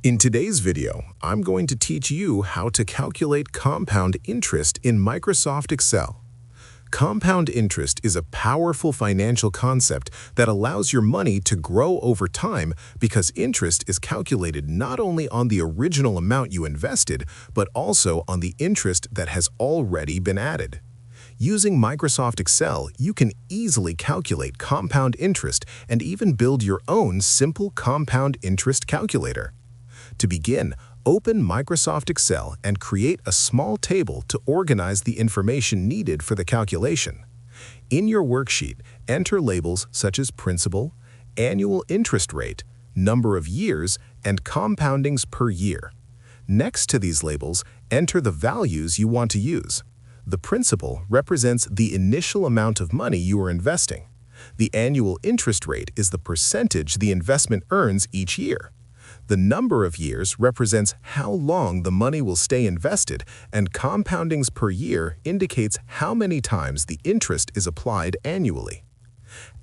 In today's video, I'm going to teach you how to calculate compound interest in Microsoft Excel. Compound interest is a powerful financial concept that allows your money to grow over time because interest is calculated not only on the original amount you invested, but also on the interest that has already been added. Using Microsoft Excel, you can easily calculate compound interest and even build your own simple compound interest calculator. To begin, open Microsoft Excel and create a small table to organize the information needed for the calculation. In your worksheet, enter labels such as principal, annual interest rate, number of years, and compoundings per year. Next to these labels, enter the values you want to use. The principal represents the initial amount of money you are investing. The annual interest rate is the percentage the investment earns each year. The number of years represents how long the money will stay invested, and compoundings per year indicates how many times the interest is applied annually.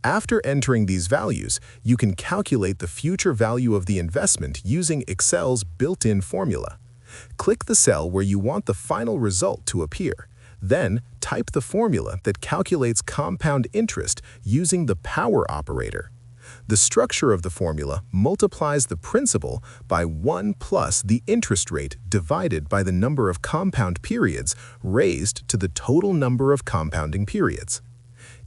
After entering these values, you can calculate the future value of the investment using Excel's built-in formula. Click the cell where you want the final result to appear. Then, type the formula that calculates compound interest using the power operator. The structure of the formula multiplies the principal by 1 plus the interest rate divided by the number of compound periods raised to the total number of compounding periods.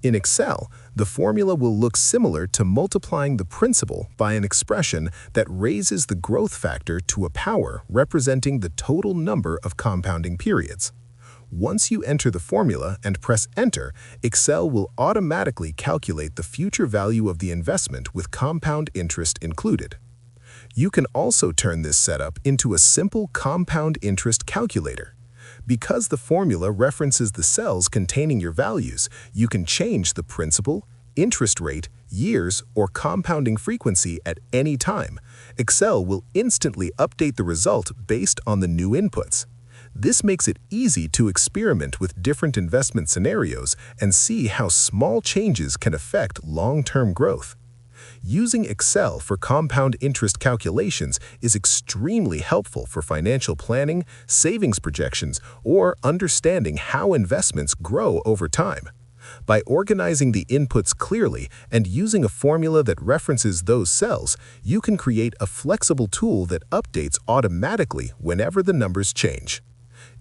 In Excel, the formula will look similar to multiplying the principal by an expression that raises the growth factor to a power representing the total number of compounding periods. Once you enter the formula and press Enter, Excel will automatically calculate the future value of the investment with compound interest included. You can also turn this setup into a simple compound interest calculator. Because the formula references the cells containing your values, you can change the principal, interest rate, years, or compounding frequency at any time. Excel will instantly update the result based on the new inputs. This makes it easy to experiment with different investment scenarios and see how small changes can affect long-term growth. Using Excel for compound interest calculations is extremely helpful for financial planning, savings projections, or understanding how investments grow over time. By organizing the inputs clearly and using a formula that references those cells, you can create a flexible tool that updates automatically whenever the numbers change.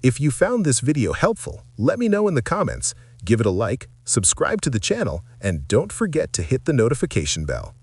If you found this video helpful, let me know in the comments, give it a like, subscribe to the channel, and don't forget to hit the notification bell.